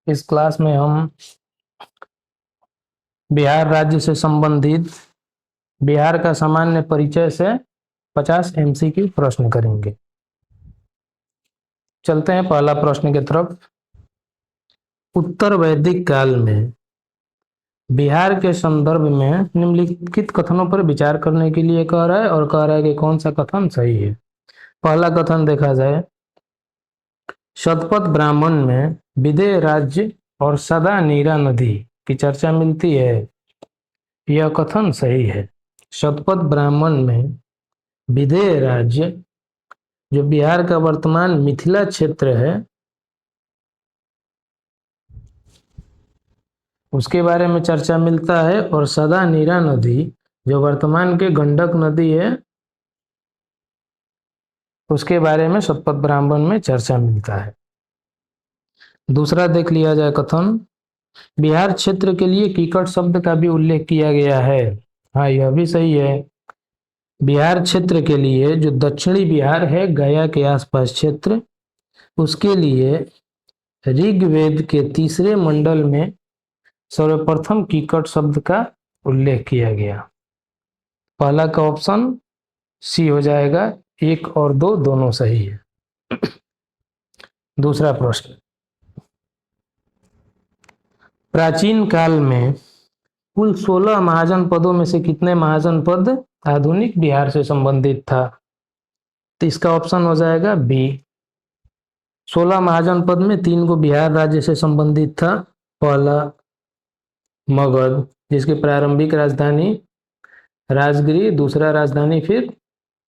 इस क्लास में हम बिहार राज्य से संबंधित बिहार का सामान्य परिचय से 50 एमसीक्यू प्रश्न करेंगे। चलते हैं पहला प्रश्न की तरफ। उत्तर वैदिक काल में बिहार के संदर्भ में निम्नलिखित कथनों पर विचार करने के लिए कह रहा है और कह रहा है कि कौन सा कथन सही है। पहला कथन देखा जाए, शतपथ ब्राह्मण में विदेह राज्य और सदा नीरा नदी की चर्चा मिलती है। यह कथन सही है। शतपथ ब्राह्मण में विदेह राज्य, जो बिहार का वर्तमान मिथिला क्षेत्र है, उसके बारे में चर्चा मिलता है, और सदा नीरा नदी जो वर्तमान के गंडक नदी है उसके बारे में शतपथ ब्राह्मण में चर्चा मिलता है। दूसरा देख लिया जाए कथन, बिहार क्षेत्र के लिए कीकट शब्द का भी उल्लेख किया गया है। हाँ, यह भी सही है। बिहार क्षेत्र के लिए जो दक्षिणी बिहार है, गया के आसपास क्षेत्र, उसके लिए ऋग्वेद के तीसरे मंडल में सर्वप्रथम कीकट शब्द का उल्लेख किया गया। पहला का ऑप्शन सी हो जाएगा, 1 और 2 दोनों सही है। दूसरा प्रश्न, प्राचीन काल में कुल 16 महाजन पदों में से कितने महाजन पद आधुनिक बिहार से संबंधित था? तो इसका ऑप्शन हो जाएगा बी। 16 महाजन पद में 3 को बिहार राज्य से संबंधित था। पहला मगध, जिसकी प्रारंभिक राजधानी राजगिरी, दूसरा राजधानी फिर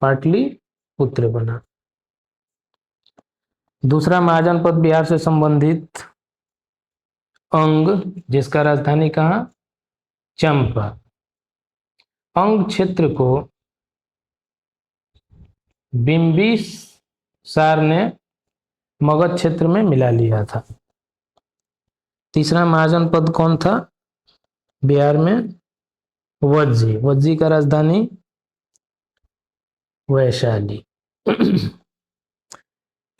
पाटलिपुत्र बना। दूसरा महाजन पद बिहार से संबंधित अंग, जिसका राजधानी कहाँ? चंपा। अंग क्षेत्र को बिंबिसार ने मगध क्षेत्र में मिला लिया था। तीसरा महाजन पद कौन था बिहार में? वज्जी। वज्जी का राजधानी वैशाली।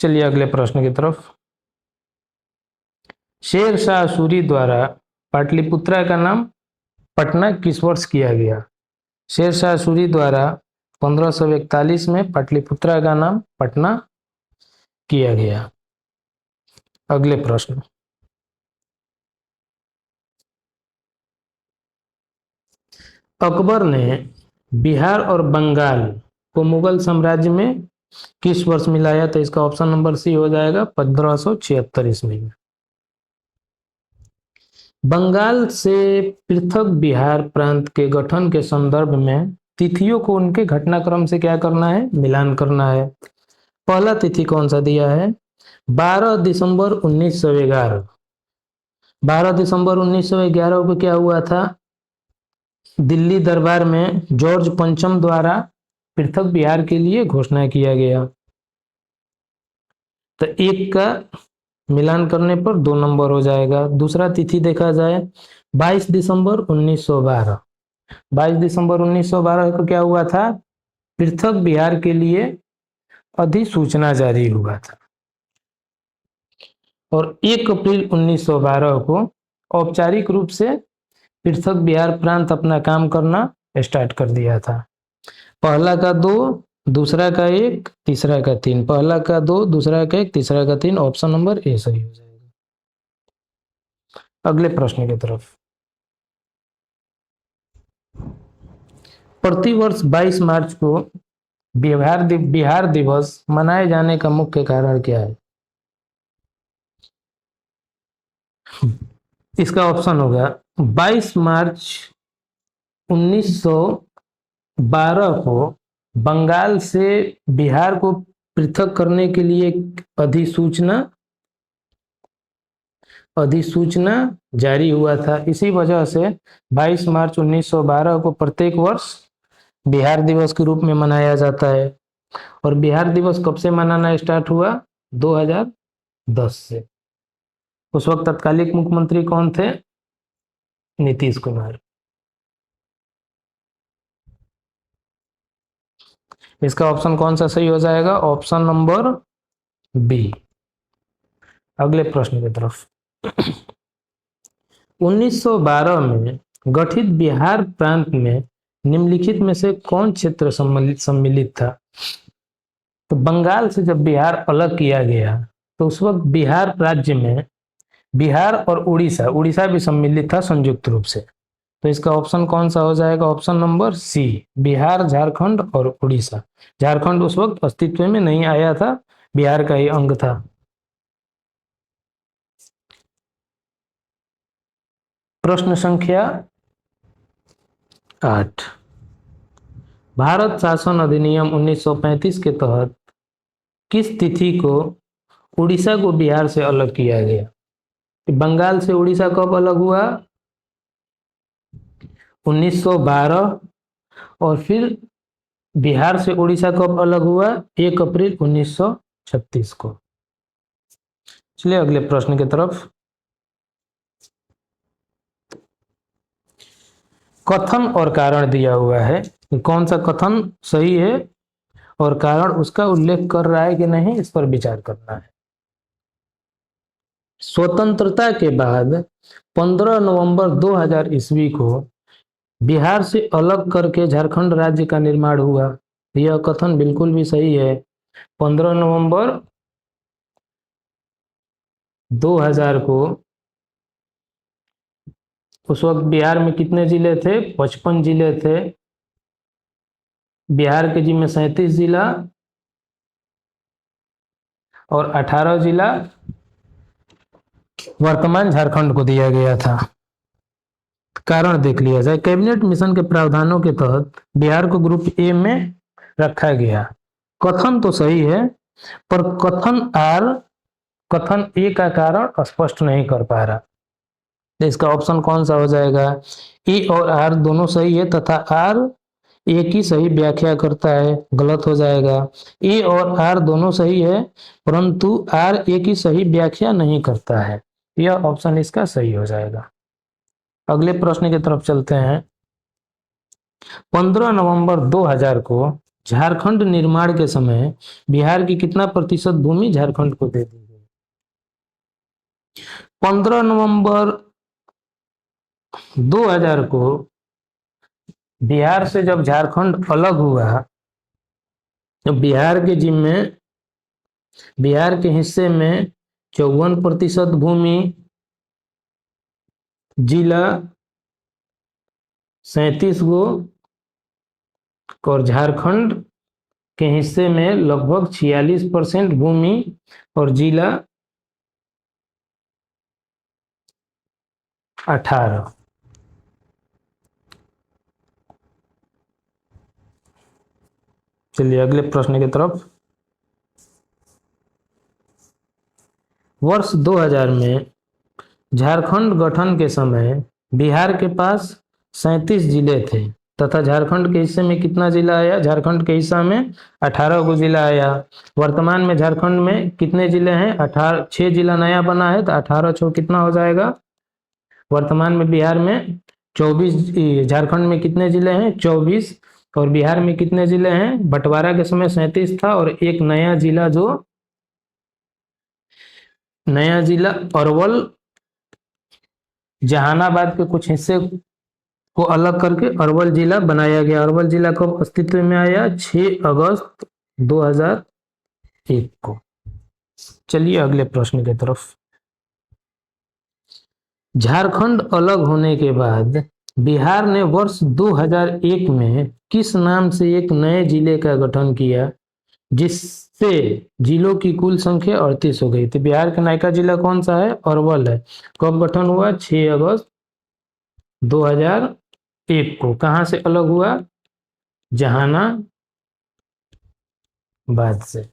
चलिए अगले प्रश्न की तरफ। शेर शाह सूरी द्वारा पाटलिपुत्रा का नाम पटना किस वर्ष किया गया? शेर शाह सूरी द्वारा 1541 में पाटलिपुत्रा का नाम पटना किया गया। अगले प्रश्न, अकबर ने बिहार और बंगाल को मुगल साम्राज्य में किस वर्ष मिलाया? तो इसका ऑप्शन नंबर सी हो जाएगा 1576 ईस्वी में। बंगाल से पृथक बिहार प्रांत के गठन के संदर्भ में तिथियों को उनके घटनाक्रम से क्या करना है? मिलान करना है। पहला तिथि कौन सा दिया है? 12 दिसंबर 1911। 12 दिसंबर 1911 को क्या हुआ था? दिल्ली दरबार में जॉर्ज पंचम द्वारा पृथक बिहार के लिए घोषणा किया गया। तो एक का मिलान करने पर 2 नंबर हो जाएगा। दूसरा तिथि देखा जाए, 22 दिसंबर 1912। 22 दिसंबर 1912 को क्या हुआ था? पृथक बिहार के लिए अधिसूचना जारी हुआ था। और 1 अप्रैल 1912 को औपचारिक रूप से पृथक बिहार प्रांत अपना काम करना स्टार्ट कर दिया था। पहला का 2, दूसरा का 1, तीसरा का 3। पहला का 2, दूसरा का 1, तीसरा का 3। ऑप्शन नंबर ए सही हो जाएगा। अगले प्रश्न की तरफ। प्रतिवर्ष 22 मार्च को बिहार दिवस मनाए जाने का मुख्य कारण क्या है? इसका ऑप्शन होगा 22 मार्च 1912 को बंगाल से बिहार को पृथक करने के लिए अधिसूचना जारी हुआ था। इसी वजह से 22 मार्च 1912 को प्रत्येक वर्ष बिहार दिवस के रूप में मनाया जाता है। और बिहार दिवस कब से मनाना स्टार्ट हुआ? 2010 से। उस वक्त तत्कालिक मुख्यमंत्री कौन थे? नीतीश कुमार। इसका ऑप्शन कौन सा सही हो जाएगा? Option number B. अगले प्रश्न की तरफ। 1912 में गठित बिहार प्रांत में निम्नलिखित में से कौन क्षेत्र सम्मिलित था? तो बंगाल से जब बिहार अलग किया गया तो उस वक्त बिहार राज्य में बिहार और उड़ीसा उड़ीसा भी सम्मिलित था संयुक्त रूप से। तो इसका ऑप्शन कौन सा हो जाएगा? Option number C, Bihar, Jharkhand और उड़ीसा। झारखंड उस वक्त अस्तित्व में नहीं आया था, बिहार का ही अंग था। प्रश्न संख्या 8, भारत शासन अधिनियम 1935 के तहत किस तिथि को उड़ीसा को बिहार से अलग किया गया? बंगाल से उड़ीसा कब अलग हुआ? 1912। और फिर बिहार से उड़ीसा कब अलग हुआ? 1 अप्रैल 1936 को। चलिए अगले प्रश्न की तरफ। कथन और कारण दिया हुआ है, कौन सा कथन सही है और कारण उसका उल्लेख कर रहा है कि नहीं, इस पर विचार करना है। स्वतंत्रता के बाद 15 नवंबर 2000 ईस्वी को बिहार से अलग करके झारखंड राज्य का निर्माण हुआ। यह कथन बिल्कुल भी सही है। 15 नवंबर 2000 को उस वक्त बिहार में कितने जिले थे? 55 जिले थे। बिहार के जिम्मे 37 जिला और 18 जिला वर्तमान झारखंड को दिया गया था। कारण देख लिया जाए। कैबिनेट मिशन के प्रावधानों के तहत बिहार को ग्रुप ए में रखा गया। कथन तो सही है, पर कथन ए का कारण स्पष्ट नहीं कर पा रहा। तो इसका ऑप्शन कौन सा हो जाएगा? ए और आर दोनों सही है तथा आर ए की सही व्याख्या करता है, गलत हो जाएगा। ए और आर दोनों सही है परंतु आर ए की सही व्याख्या नहीं करता है, यह ऑप्शन इसका सही हो जाएगा। अगले प्रश्न की तरफ चलते हैं। 15 नवंबर 2000 को झारखंड निर्माण के समय बिहार की कितना प्रतिशत भूमि झारखंड को दे दी गई? 15 नवंबर 2000 को बिहार से जब झारखंड अलग हुआ तो बिहार के हिस्से में 54% भूमि, जिला 37 गो और झारखंड के हिस्से में लगभग 46% भूमि और जिला 18। चलिए अगले प्रश्न की तरफ। वर्ष 2000 में झारखंड गठन के समय बिहार के पास 37 जिले थे तथा झारखंड के हिस्से में कितना जिला आया? झारखंड के हिस्सा में 18 गो जिला आया। वर्तमान में झारखंड में कितने जिले हैं? 18, 6 जिला नया बना है तो 18 छो कितना हो जाएगा? वर्तमान में बिहार में 24, झारखंड में कितने जिले हैं? 24। और बिहार में कितने जिले हैं? बंटवारा के समय 37 था और एक नया जिला अरवल, जहानाबाद के कुछ हिस्से को अलग करके अरवल जिला बनाया गया। अरवल जिला कब अस्तित्व में आया? 6 अगस्त 2001 को। चलिए अगले प्रश्न की तरफ। झारखंड अलग होने के बाद बिहार ने वर्ष 2001 में किस नाम से एक नए जिले का गठन किया जिससे जिलों की कुल संख्या 38 हो गई? तो बिहार का नया जिला कौन सा है? अरवल है। कब गठन हुआ? 6 अगस्त 2001 को। कहां से अलग हुआ? जहानाबाद से।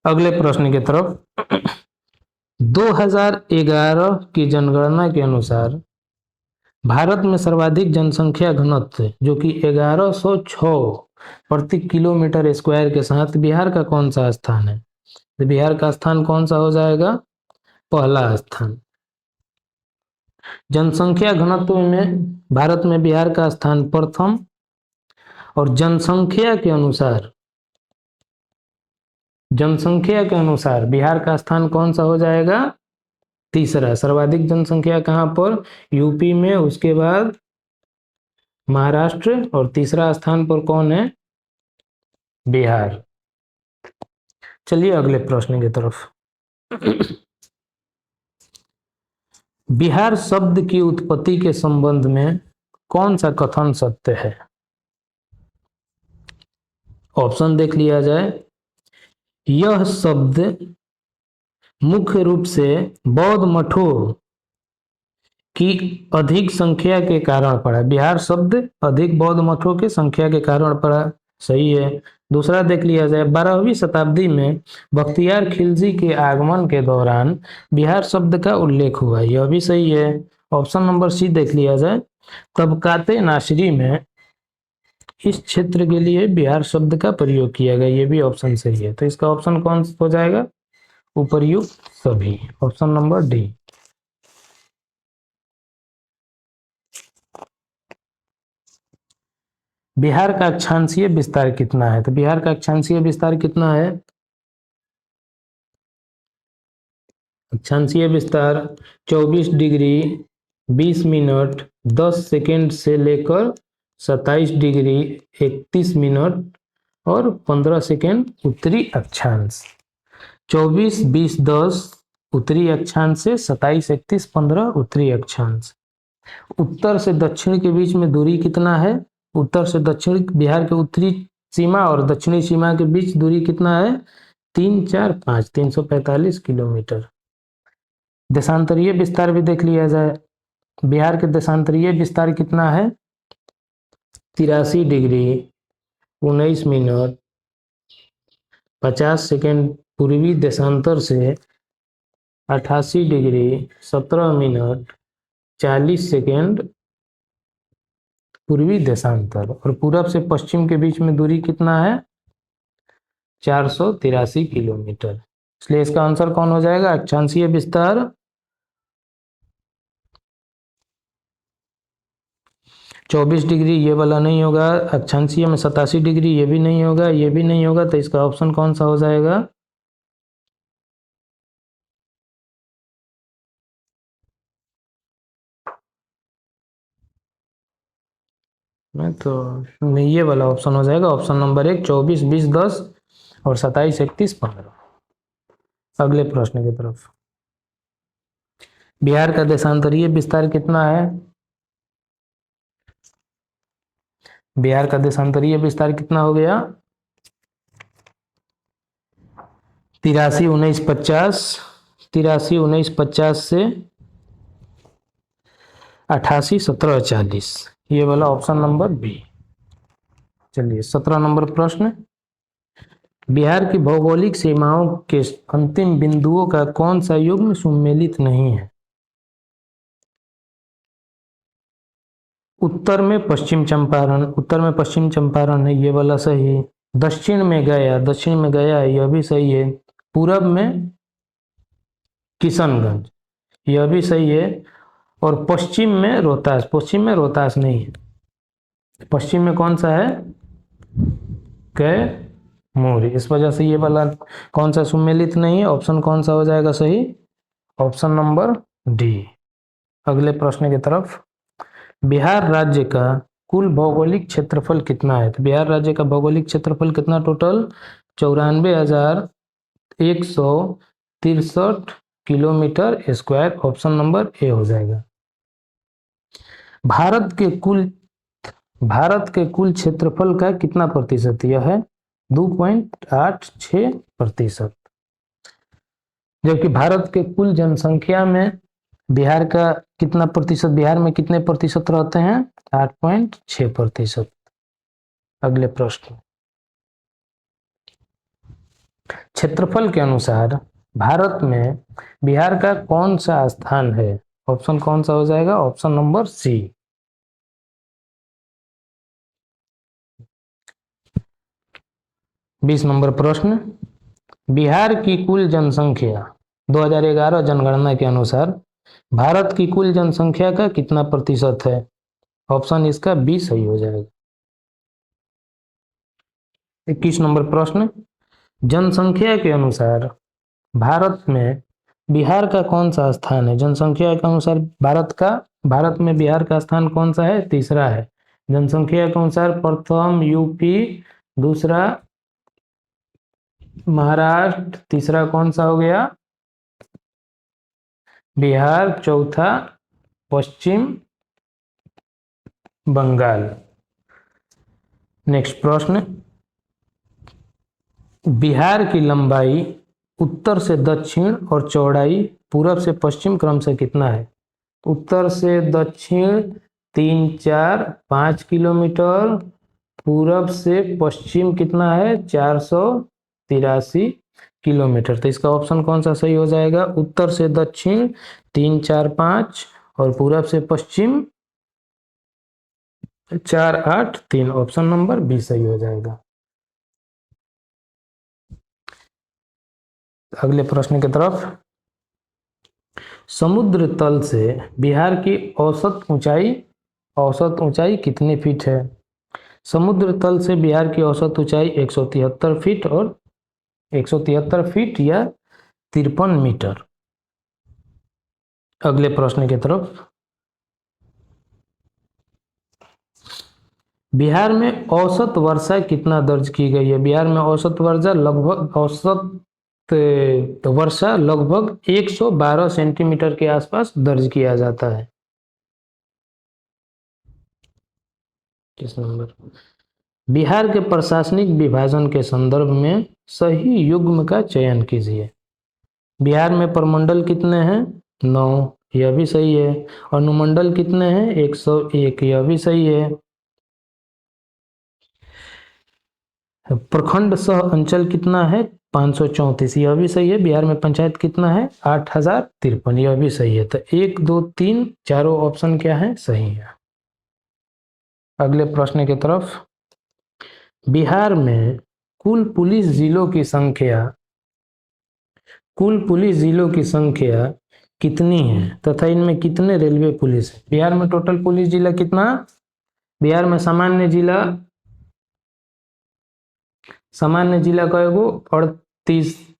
अगले प्रश्न की तरफ। 2011 की जनगणना के अनुसार भारत में सर्वाधिक जनसंख्या घनत्व जो कि 1106 प्रति किलोमीटर स्क्वायर के साथ बिहार का कौन सा स्थान है? तो बिहार का स्थान कौन सा हो जाएगा? पहला स्थान। जनसंख्या घनत्व में भारत में बिहार का स्थान प्रथम और जनसंख्या के अनुसार बिहार का स्थान कौन सा हो जाएगा? तीसरा सर्वाधिक जनसंख्या कहाँ पर? यूपी में, उसके बाद महाराष्ट्र, और तीसरा स्थान पर कौन है? बिहार। चलिए अगले प्रश्न की तरफ। बिहार शब्द की उत्पत्ति के संबंध में कौन सा कथन सत्य है? ऑप्शन देख लिया जाए। यह शब्द मुख्य रूप से बौद्ध मठों की अधिक संख्या के कारण पड़ा। बिहार शब्द अधिक बौद्ध मठों की संख्या के कारण पड़ा, सही है। दूसरा देख लिया जाए, 12वीं शताब्दी में बख्तियार खिलजी के आगमन के दौरान बिहार शब्द का उल्लेख हुआ, यह भी सही है। ऑप्शन नंबर सी देख लिया जाए, तबकाते नासिरी में इस क्षेत्र के लिए बिहार शब्द का प्रयोग किया गया, यह भी ऑप्शन सही है। तो इसका ऑप्शन कौन हो जाएगा? उपर्युक्त सभी, ऑप्शन नंबर डी। बिहार का अक्षांशीय विस्तार कितना है? तो बिहार का अक्षांशीय विस्तार कितना है? अक्षांशीय विस्तार 24 डिग्री 20 मिनट 10 सेकेंड से लेकर 27 डिग्री 31 मिनट और 15 सेकेंड उत्तरी अक्षांश। 24 20 10 उत्तरी अक्षांश से 27 31 15 उत्तरी अक्षांश। उत्तर से दक्षिण के बीच में दूरी कितना है? उत्तर से दक्षिण, बिहार के उत्तरी सीमा और दक्षिणी सीमा के बीच दूरी कितना है? 3 4 5 345 किलोमीटर। देशांतरीय विस्तार भी देख लिया जाए। बिहार के देशांतरीय विस्तार कितना है? 83 डिग्री 19 मिनट 50 सेकेंड पूर्वी देशांतर से 88 डिग्री 17 मिनट 40 सेकेंड पूर्वी देशांतर, और पूरब से पश्चिम के बीच में दूरी कितना है? 483 किलोमीटर। इसलिए इसका आंसर कौन हो जाएगा? अक्षांशीय विस्तार 24 डिग्री ये वाला नहीं होगा, अक्षांशीय में 87 डिग्री ये भी नहीं होगा, ये भी नहीं होगा, तो इसका ऑप्शन कौन सा हो जाएगा? मैं तो ये वाला ऑप्शन हो जाएगा, ऑप्शन नंबर 1, 24 20 10 और 27 31 15। अगले प्रश्न की तरफ। बिहार का देशांतरीय विस्तार कितना है? बिहार का देशांतरीय विस्तार कितना हो गया? 83 19 50, 83 19 50 से 88 17 40, ये वाला ऑप्शन नंबर बी। चलिए 17 नंबर प्रश्न। बिहार की भौगोलिक सीमाओं के अंतिम बिंदुओं का कौन सा युग्म सुमेलित नहीं है? उत्तर में पश्चिम चंपारण, उत्तर में पश्चिम चंपारण है, ये वाला सही है। दक्षिण में गया, दक्षिण में गया है, यह भी सही है। पूरब में किशनगंज, यह भी सही है। और पश्चिम में रोहतास, पश्चिम में रोहतास नहीं है। पश्चिम में कौन सा है? कैमूर। इस वजह से ये वाला कौन सा सुमेलित नहीं है? ऑप्शन कौन सा हो जाएगा सही? Option number D. अगले प्रश्न की तरफ। बिहार राज्य का कुल भौगोलिक क्षेत्रफल कितना है? तो बिहार राज्य का भौगोलिक क्षेत्रफल कितना total? 94,163 kilometre square, option number A हो जाएगा। भारत के कुल क्षेत्रफल का कितना प्रतिशत? यह है 2.86%। जबकि भारत के कुल जनसंख्या में बिहार का कितना प्रतिशत, बिहार में कितने प्रतिशत रहते हैं? 8.6%। अगले प्रश्न। क्षेत्रफल के अनुसार भारत में बिहार का कौन सा स्थान है? ऑप्शन कौन सा हो जाएगा? Option number C. बीस नंबर प्रश्न। बिहार की कुल जनसंख्या 2011 जनगणना के अनुसार भारत की कुल जनसंख्या का कितना प्रतिशत है? ऑप्शन इसका बी सही हो जाएगा। 21 नंबर प्रश्न। जनसंख्या के अनुसार भारत में बिहार का कौन सा स्थान है जनसंख्या के अनुसार? भारत में बिहार का स्थान कौन सा है? तीसरा है। जनसंख्या के अनुसार प्रथम यूपी, दूसरा महाराष्ट्र, तीसरा कौन सा हो गया? बिहार, चौथा पश्चिम बंगाल। नेक्स्ट प्रश्न, बिहार की लंबाई उत्तर से दक्षिण और चौड़ाई पूरब से पश्चिम क्रम से कितना है? उत्तर से दक्षिण 3, 4, 5 किलोमीटर, पूरब से पश्चिम कितना है? 483 किलोमीटर। तो इसका ऑप्शन कौन सा सही हो जाएगा? उत्तर से दक्षिण 3, 4, 5 और पूरब से पश्चिम 4, 8, 3। ऑप्शन नंबर बी सही हो जाएगा। अगले प्रश्न की तरफ, समुद्र तल से बिहार की औसत ऊंचाई कितने फीट है? समुद्र तल से बिहार की औसत ऊंचाई 173 फीट और 173 फीट या 53 मीटर। अगले प्रश्न की तरफ, बिहार में औसत वर्षा कितना दर्ज की गई है? बिहार में औसत वर्षा लगभग 112 सेंटीमीटर के आसपास दर्ज किया जाता है। किस नंबर? बिहार के प्रशासनिक विभाजन के संदर्भ में सही युग्म का चयन कीजिए। बिहार में प्रमंडल कितने हैं? 9, यह भी सही है। अनुमंडल कितने हैं? 101, यह भी सही है। प्रखंड सह अंचल कितना है? 534, यह भी सही है। बिहार में पंचायत कितना है? 8053, यह भी सही है। तो 1, 2, 3 चारों ऑप्शन क्या है? सही है। अगले प्रश्न की तरफ, बिहार में कुल पुलिस जिलों की संख्या कितनी है तथा इनमें कितने रेलवे पुलिस है? बिहार में टोटल पुलिस जिला कितना? बिहार में सामान्य जिला कएगो? 38।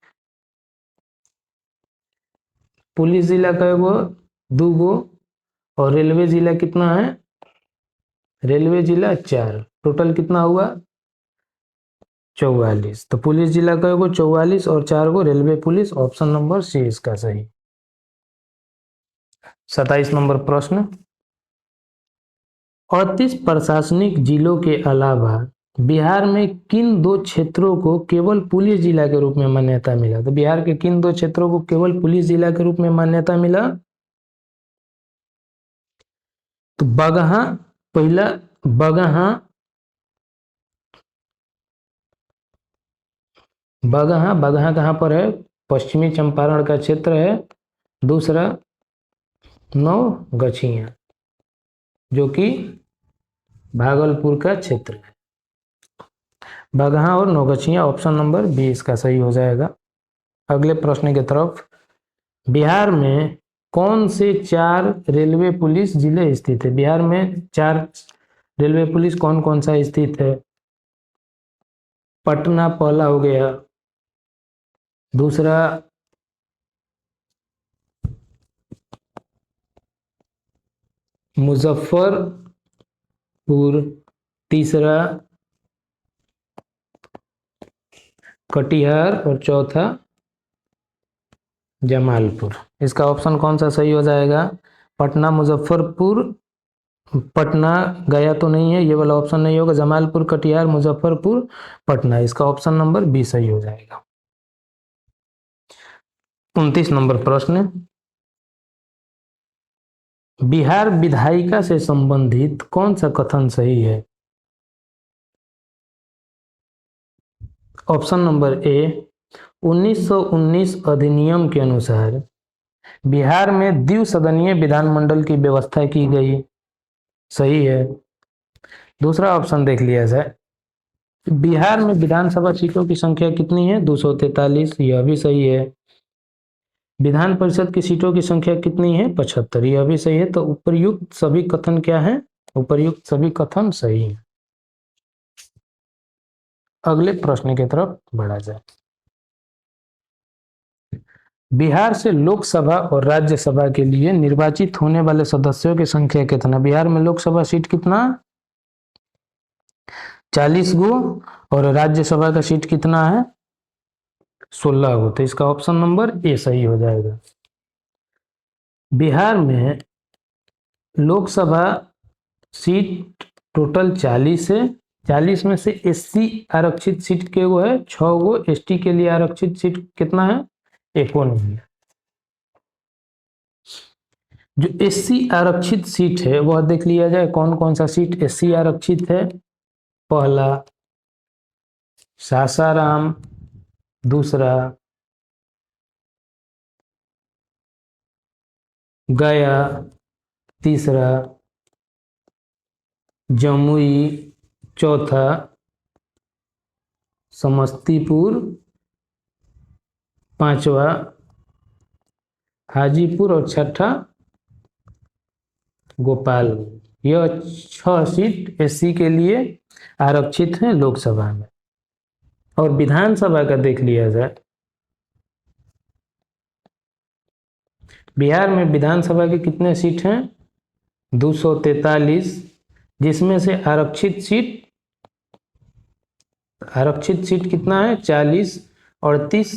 पुलिस जिला कएगो? 2 और रेलवे जिला कितना है? रेलवे जिला 4। टोटल कितना हुआ? 44। तो पुलिस जिला कएगो? 44 और 4 गो railway police. Option number C इसका सही। 27 नंबर प्रश्न, 38 प्रशासनिक जिलों के अलावा बिहार में किन 2 क्षेत्रों को केवल पुलिस जिला के रूप में मान्यता मिला? तो बिहार के किन 2 क्षेत्रों को केवल पुलिस जिला के रूप में मान्यता मिला? तो बगहा, पहला बगहा कहां पर है? पश्चिमी चंपारण का क्षेत्र है। दूसरा नौगछिया, जो कि भागलपुर का क्षेत्र है। बगहा और नौगछिया, ऑप्शन नंबर बी इसका सही हो जाएगा। अगले प्रश्न की तरफ, बिहार में कौन से 4 रेलवे पुलिस जिले स्थित है? बिहार में 4 रेलवे पुलिस कौन कौन सा स्थित है? पटना पहला हो गया, दूसरा मुजफ्फरपुर, तीसरा कटिहार और चौथा जमालपुर। इसका ऑप्शन कौन सा सही हो जाएगा? पटना, मुजफ्फरपुर, पटना गया तो नहीं है, ये वाला ऑप्शन नहीं होगा। जमालपुर, कटिहार, मुजफ्फरपुर, पटना, इसका ऑप्शन नंबर बी सही हो जाएगा। 29 नंबर प्रश्न, बिहार विधायिका से संबंधित कौन सा कथन सही है? ऑप्शन नंबर ए, 1919 अधिनियम के अनुसार बिहार में द्विसदनीय विधानमंडल की व्यवस्था की गई, सही है। दूसरा ऑप्शन देख लिया जाए, बिहार में विधानसभा सीटों की संख्या कितनी है? 243, यह भी सही है। विधान परिषद की सीटों की संख्या कितनी है? 75, यह भी सही है। तो उपर्युक्त सभी कथन क्या है? उपर्युक्त सभी कथन सही है। अगले प्रश्न की तरफ बढ़ा जाए, बिहार से लोकसभा और राज्यसभा के लिए निर्वाचित होने वाले सदस्यों की संख्या कितना? बिहार में लोकसभा सीट कितना? 40 गो। और राज्यसभा का सीट कितना है? 16 गो। तो इसका ऑप्शन नंबर ए सही हो जाएगा। बिहार में लोकसभा सीट टोटल 40 है। 40 में से एससी आरक्षित सीट के वो है 6 गो। एसटी के लिए आरक्षित सीट कितना है? 1 नहीं है। जो एससी आरक्षित सीट है वह देख लिया जाए कौन कौन सा सीट एससी आरक्षित है। पहला सासाराम, दूसरा गया, तीसरा जमुई, चौथा समस्तीपुर, पांचवा हाजीपुर और छठा गोपाल। यह 6 सीट एससी के लिए आरक्षित हैं लोकसभा में। और विधानसभा का देख लिया जाए, बिहार में विधानसभा के कितने सीट हैं? 243, जिसमें से आरक्षित सीट कितना है? 40। 38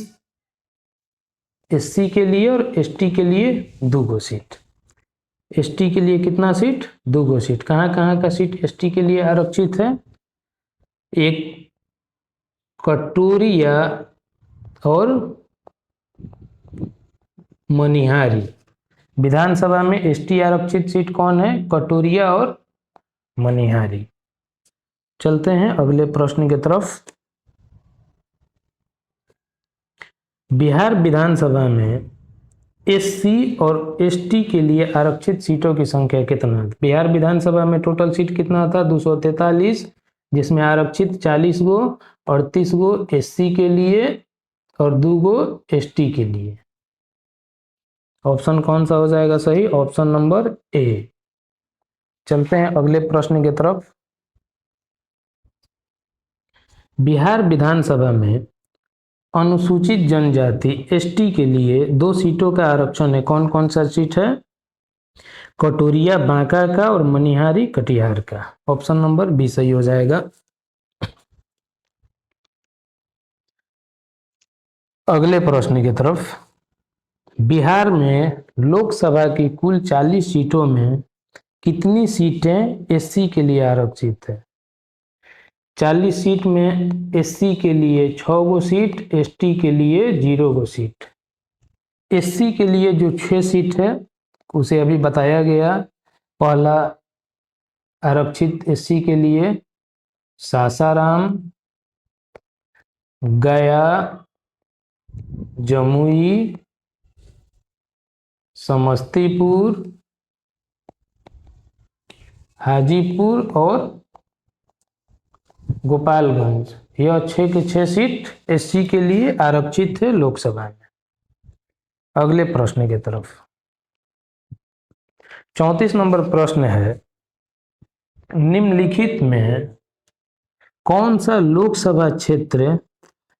एससी के लिए और एसटी के लिए 2 गो सीट। एसटी के लिए कितना सीट? 2 गो सीट। कहाँ कहाँ का सीट एसटी के लिए आरक्षित है? एक कटोरिया और मनिहारी। विधानसभा में एसटी आरक्षित सीट कौन है? कटोरिया और मनिहारी। चलते हैं अगले प्रश्न की तरफ। बिहार विधानसभा में एससी और एसटी के लिए आरक्षित सीटों की संख्या कितना? बिहार विधानसभा में टोटल सीट कितना था? 243, जिसमें आरक्षित 40 गो, 38 गो एससी के लिए और 2 गो एसटी के लिए। ऑप्शन कौन सा हो जाएगा सही? Option number A. चलते हैं अगले प्रश्न की तरफ। बिहार विधानसभा में अनुसूचित जनजाति एसटी के लिए 2 सीटों का आरक्षण है। कौन कौन सा सीट है? कटोरिया बांका का और मनिहारी कटिहार का। ऑप्शन नंबर बी सही हो जाएगा। अगले प्रश्न की तरफ। बिहार में लोकसभा की कुल 40 सीटों में कितनी सीटें एससी के लिए आरक्षित है? 40 सीट में एससी के लिए 6 गो सीट, एसटी के लिए 0 गो सीट। एससी के लिए जो 6 सीट है उसे अभी बताया गया। पहला आरक्षित एससी के लिए सासाराम, गया, जमुई, समस्तीपुर, हाजीपुर और गोपालगंज। यह 6 के 6 सीट एससी के लिए आरक्षित है लोकसभा में। अगले प्रश्न की तरफ। 34 नंबर प्रश्न है, निम्नलिखित में कौन सा लोकसभा क्षेत्र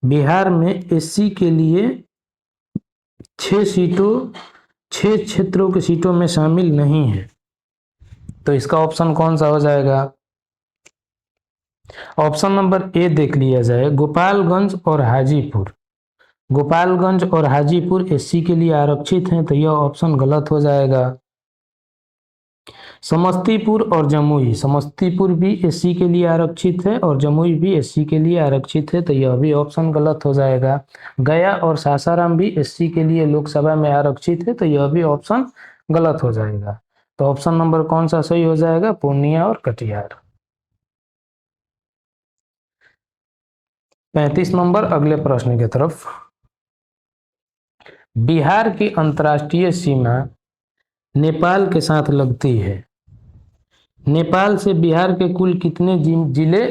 बिहार में एससी के लिए 6 क्षेत्रों की सीटों में शामिल नहीं है? तो इसका ऑप्शन कौन सा हो जाएगा? ऑप्शन नंबर ए देख लिया जाए, गोपालगंज और हाजीपुर। गोपालगंज और हाजीपुर एससी के लिए आरक्षित हैं, तो यह ऑप्शन गलत हो जाएगा। समस्तीपुर और जमुई, समस्तीपुर भी एससी के लिए आरक्षित है और जमुई भी एससी के लिए आरक्षित है, तो यह भी ऑप्शन गलत हो जाएगा। गया और सासाराम भी एससी के लिए लोकसभा में आरक्षित है, तो यह भी ऑप्शन गलत हो जाएगा। तो ऑप्शन नंबर कौन सा सही हो जाएगा? पूर्णिया और कटिहार। 35 नंबर अगले प्रश्न की तरफ। बिहार की अंतर्राष्ट्रीय सीमा नेपाल के साथ लगती है। नेपाल से बिहार के कुल कितने जिले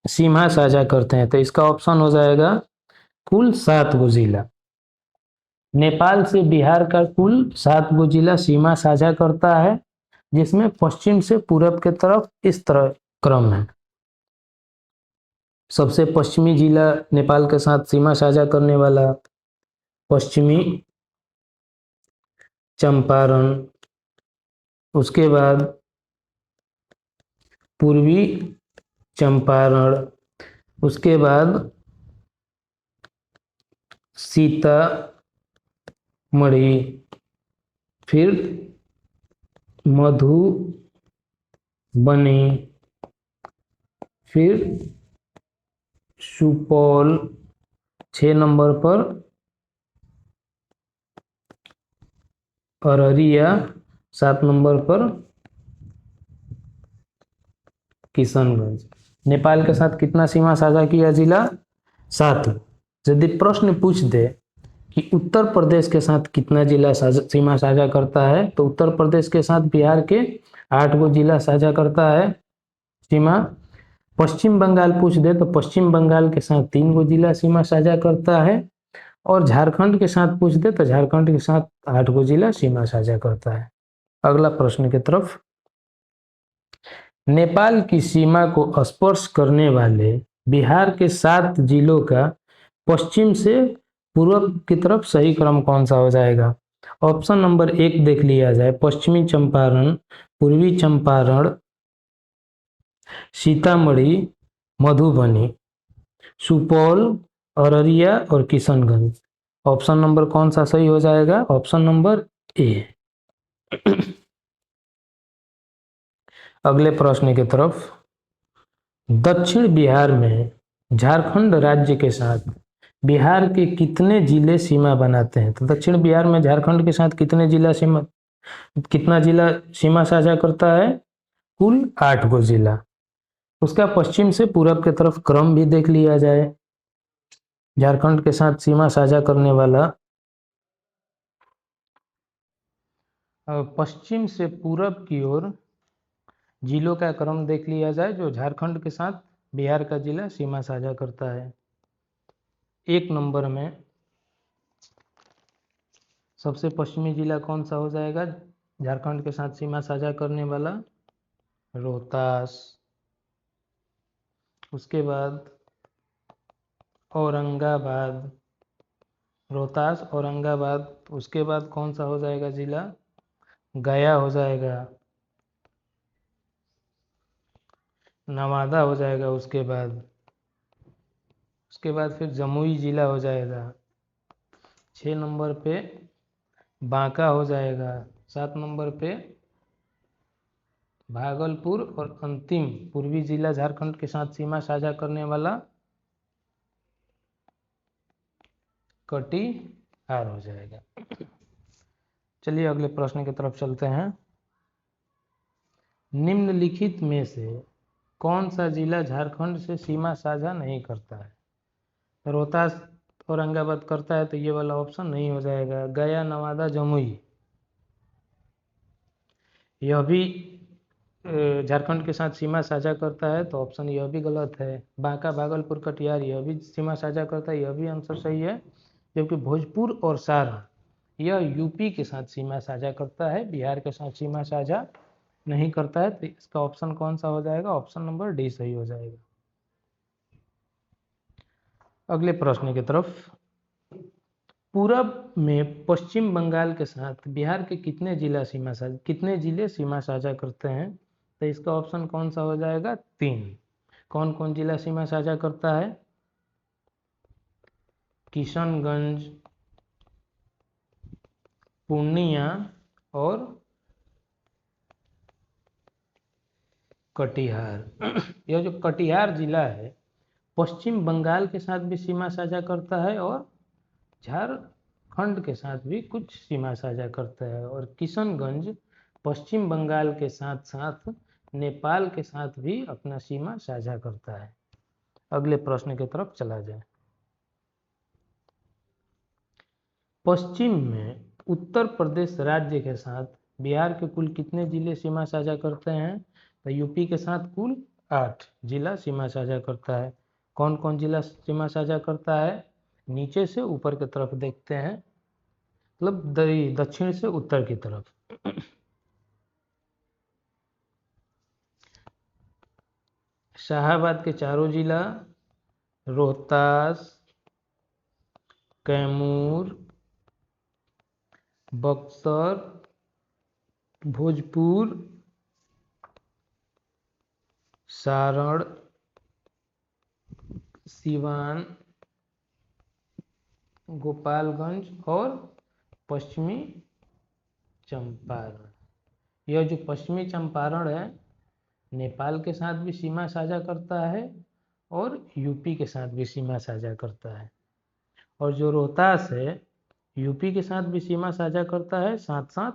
सीमा साझा करते हैं? तो इसका ऑप्शन हो जाएगा कुल 7 गो जिला। नेपाल से बिहार का कुल 7 गो जिला सीमा साझा करता है, जिसमें पश्चिम से पूरब के तरफ इस तरह क्रम है। सबसे पश्चिमी जिला नेपाल के साथ सीमा साझा करने वाला पश्चिमी चंपारण, उसके बाद पूर्वी चंपारण, उसके बाद सीतामढ़ी, फिर मधुबनी, फिर सुपौल 6 नंबर पर, अररिया 7 नंबर पर, किशनगंज। नेपाल के साथ कितना सीमा साझा किया जिला? 7। यदि प्रश्न पूछ दे कि उत्तर प्रदेश के साथ कितना जिला सीमा साझा करता है, तो उत्तर प्रदेश के साथ बिहार के 8 गो जिला साझा करता है सीमा। पश्चिम बंगाल पूछ दे तो पश्चिम बंगाल के साथ 3 गो जिला सीमा साझा करता है, और झारखंड के साथ पूछ दे तो झारखंड के साथ 8 गो जिला सीमा साझा करता है। अगला प्रश्न की तरफ। नेपाल की सीमा को स्पर्श करने वाले बिहार के 7 जिलों का पश्चिम से पूर्व की तरफ सही क्रम कौन सा हो जाएगा? ऑप्शन नंबर 1 देख लिया जाए। पश्चिमी चंपारण, पूर्वी चंपारण, सीतामढ़ी, मधुबनी, सुपौल, अररिया और किशनगंज। ऑप्शन नंबर कौन सा सही हो जाएगा? Option number A. अगले प्रश्न की तरफ। दक्षिण बिहार में झारखंड राज्य के साथ बिहार के कितने जिले सीमा बनाते हैं? तो दक्षिण बिहार में झारखंड के साथ कितने जिला कितना जिला सीमा साझा करता है? कुल 8 गो जिला। उसका पश्चिम से पूरब की तरफ क्रम भी देख लिया जाए। झारखंड के साथ सीमा साझा करने वाला पश्चिम से पूरब की ओर जिलों का क्रम देख लिया जाए, जो झारखंड के साथ बिहार का जिला सीमा साझा करता है। 1 नंबर में सबसे पश्चिमी जिला कौन सा हो जाएगा झारखंड के साथ सीमा साझा करने वाला? रोहतास। उसके बाद औरंगाबाद, रोहतास, औरंगाबाद। उसके बाद कौन सा हो जाएगा जिला? गया हो जाएगा, नवादा हो जाएगा। उसके बाद फिर जमुई जिला हो जाएगा। 6 नंबर पे बांका हो जाएगा। 7 नंबर पे भागलपुर, और अंतिम पूर्वी जिला झारखंड के साथ सीमा साझा करने वाला कटिहार हो जाएगा। चलिए अगले प्रश्न की तरफ चलते हैं। निम्नलिखित में से कौन सा जिला झारखंड से सीमा साझा नहीं करता है? रोहतास औरंगाबाद करता है तो ये वाला ऑप्शन नहीं हो जाएगा। गया, नवादा, जमुई, यह भी झारखंड के साथ सीमा साझा करता है, तो ऑप्शन यह भी गलत है। बांका, भागलपुर, कटिहार यह भी सीमा साझा करता है, यह भी आंसर सही है। जबकि भोजपुर और सारण यह यूपी के साथ सीमा साझा करता है, बिहार के साथ सीमा साझा नहीं करता है। तो इसका ऑप्शन कौन सा हो जाएगा? ऑप्शन नंबर डी सही हो जाएगा। अगले प्रश्न की तरफ। पूरब में पश्चिम बंगाल के साथ बिहार के कितने जिले सीमा साझा करते हैं? तो इसका ऑप्शन कौन सा हो जाएगा? 3। कौन कौन जिला सीमा साझा करता है? किशनगंज, पूर्णिया और कटिहार। यह जो कटिहार जिला है पश्चिम बंगाल के साथ भी सीमा साझा करता है, और झारखंड के साथ भी कुछ सीमा साझा करता है। और किशनगंज पश्चिम बंगाल के साथ साथ नेपाल के साथ भी अपना सीमा साझा करता है। अगले प्रश्न की तरफ चला जाए। पश्चिम में उत्तर प्रदेश राज्य के साथ बिहार के कुल कितने जिले सीमा साझा करते हैं? तो यूपी के साथ कुल 8 जिला सीमा साझा करता है। कौन कौन जिला सीमा साझा करता है? नीचे से ऊपर की तरफ देखते हैं, मतलब दक्षिण से उत्तर की तरफ। शाहाबाद के चारों जिला, रोहतास, कैमूर, बक्सर, भोजपुर, सारण, सिवान, गोपालगंज और पश्चिमी चंपारण। यह जो पश्चिमी चंपारण है नेपाल के साथ भी सीमा साझा करता है और यूपी के साथ भी सीमा साझा करता है। और जो रोहतास है यूपी के साथ भी सीमा साझा करता है, साथ साथ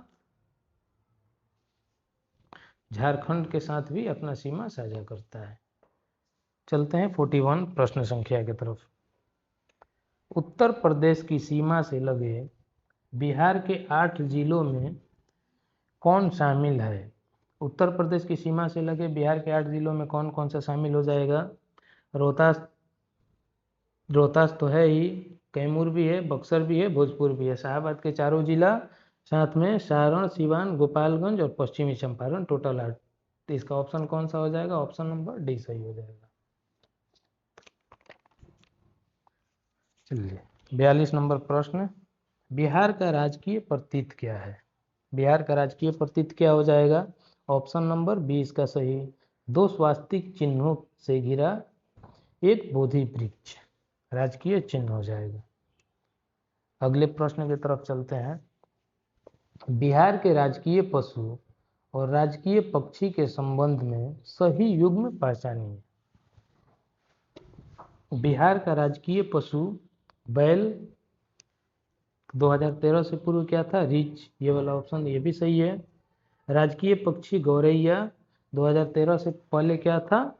झारखंड के साथ भी अपना सीमा साझा करता है। चलते हैं 41 प्रश्न संख्या की तरफ। उत्तर प्रदेश की सीमा से लगे बिहार के 8 जिलों में कौन शामिल है? उत्तर प्रदेश की सीमा से लगे बिहार के 8 जिलों में कौन कौन सा शामिल हो जाएगा? रोहतास, रोहतास तो है ही, कैमूर भी है, बक्सर भी है, भोजपुर भी है। शाहाबाद के चारों जिला, साथ में सारण, सिवान, गोपालगंज और पश्चिमी चंपारण, टोटल 8। तो इसका ऑप्शन कौन सा हो जाएगा? ऑप्शन नंबर डी सही हो जाएगा। चलिए 42 नंबर प्रश्न, बिहार का राजकीय प्रतीक क्या है? बिहार का राजकीय प्रतीक क्या हो जाएगा? ऑप्शन नंबर 20 का सही, 2 स्वास्तिक चिन्हों से घिरा एक बोधि वृक्ष राजकीय चिन्ह हो जाएगा। अगले प्रश्न की तरफ चलते हैं। बिहार के राजकीय पशु और राजकीय पक्षी के संबंध में सही युग्म पहचानिए। बिहार का राजकीय पशु बैल, 2013 से पूर्व क्या था? रीछ, ये वाला ऑप्शन ये भी सही है। राजकीय पक्षी गौरैया, 2013 से पहले क्या था?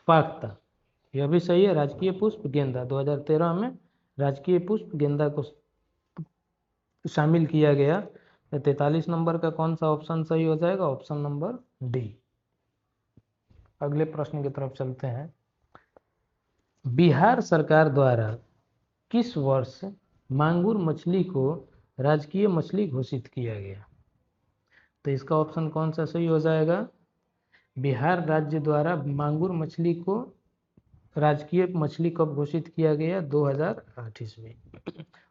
पाक था, यह भी सही है। राजकीय पुष्प गेंदा, 2013 में राजकीय पुष्प गेंदा को शामिल किया गया। 43 नंबर का कौन सा ऑप्शन सही हो जाएगा? Option number D. अगले प्रश्न की तरफ चलते हैं। बिहार सरकार द्वारा किस वर्ष मांगुर मछली को राजकीय मछली घोषित किया गया? तो इसका ऑप्शन कौन सा सही हो जाएगा? बिहार राज्य द्वारा मांगुर मछली को राजकीय मछली कब घोषित किया गया? 2008 ईस्वी।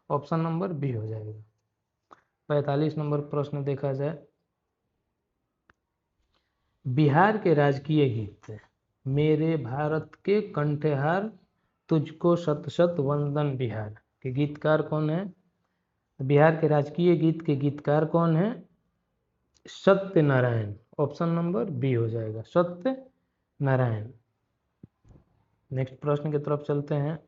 ऑप्शन नंबर बी हो जाएगा। 45 नंबर प्रश्न देखा जाए। बिहार के राजकीय गीत मेरे भारत के कंठहार तुझको शत शत वंदन बिहार के गीतकार कौन है? बिहार के राजकीय गीत के गीतकार कौन है? Satya Narayan. Option number B हो जाएगा, सत्य नारायण। नेक्स्ट प्रश्न की तरफ चलते हैं।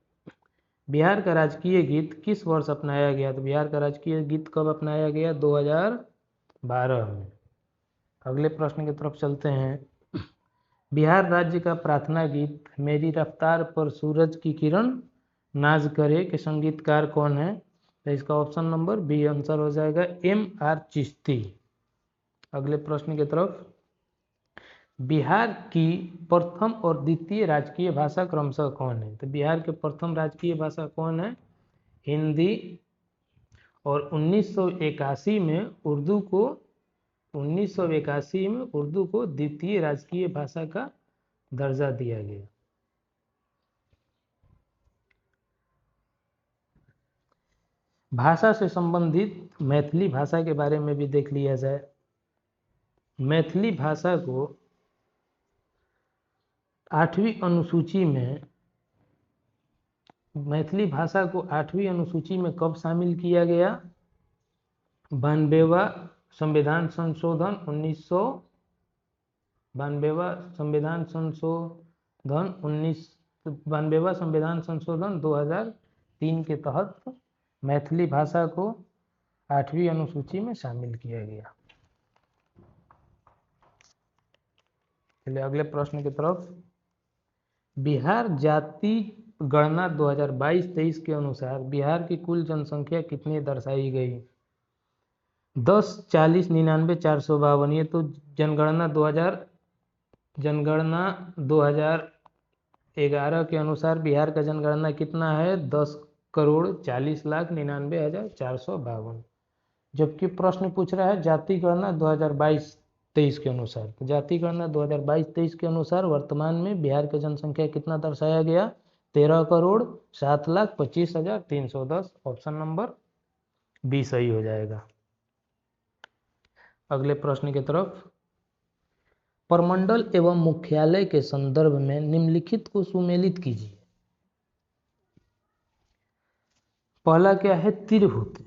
बिहार का राजकीय गीत किस वर्ष अपनाया गया? तो बिहार का राजकीय गीत कब अपनाया गया? 2012 में। अगले प्रश्न की तरफ चलते हैं। बिहार राज्य का प्रार्थना गीत मेरी रफ्तार पर सूरज की किरण नाज करे के संगीतकार कौन है? तो इसका ऑप्शन नंबर बी आंसर हो जाएगा, M.R. चिश्ती। अगले प्रश्न की तरफ। बिहार की प्रथम और द्वितीय राजकीय भाषा क्रमशः कौन है? तो बिहार के प्रथम राजकीय भाषा कौन है? हिंदी। और 1981 में उर्दू को द्वितीय राजकीय भाषा का दर्जा दिया गया। भाषा से संबंधित मैथिली भाषा के बारे में भी देख लिया जाए। मैथिली भाषा को 8वीं अनुसूची में कब शामिल किया गया? 92वां संविधान संशोधन 2003 के तहत मैथिली भाषा को 8वीं अनुसूची में शामिल किया गया। चलिए अगले प्रश्न की तरफ। बिहार जाति गणना 2022-23 के अनुसार बिहार की कुल जनसंख्या कितनी दर्शाई गई? 10, 40, 99, 452। ये तो जनगणना 2011 के अनुसार बिहार का जनगणना कितना है? 10,40,40,99,452। जबकि प्रश्न पूछ रहा है जाति गणना 2022-23 के अनुसार। तो जाति गणना 2022-23 के अनुसार वर्तमान में बिहार की जनसंख्या कितना दर्शाया गया? 13,07,25,310। ऑप्शन नंबर बी सही हो जाएगा। अगले प्रश्न की तरफ। प्रमंडल एवं मुख्यालय के संदर्भ में निम्नलिखित को सुमेलित कीजिए। पहला क्या है? तिरहुत।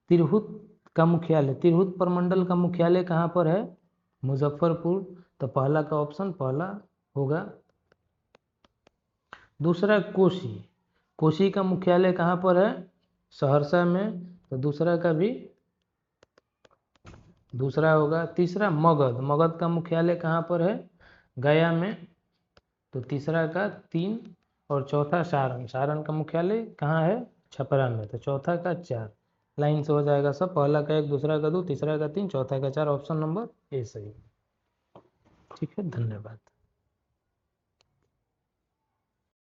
तिरहुत का मुख्यालय, तिरहुत प्रमंडल का मुख्यालय कहाँ पर है? मुजफ्फरपुर। तो पहला का ऑप्शन पहला होगा। दूसरा कोसी, कोसी का मुख्यालय कहाँ पर है? सहरसा में। तो दूसरा का भी दूसरा होगा। तीसरा मगध, मगध का मुख्यालय कहाँ पर है? गया में। तो तीसरा का 3। और चौथा सारण, सारण का मुख्यालय कहाँ है? छपरा में। तो चौथा का 4। लाइन से हो जाएगा सब। पहला का 1, दूसरा का 2, तीसरा का 3, चौथा का 4। ऑप्शन नंबर ए सही। ठीक है, धन्यवाद।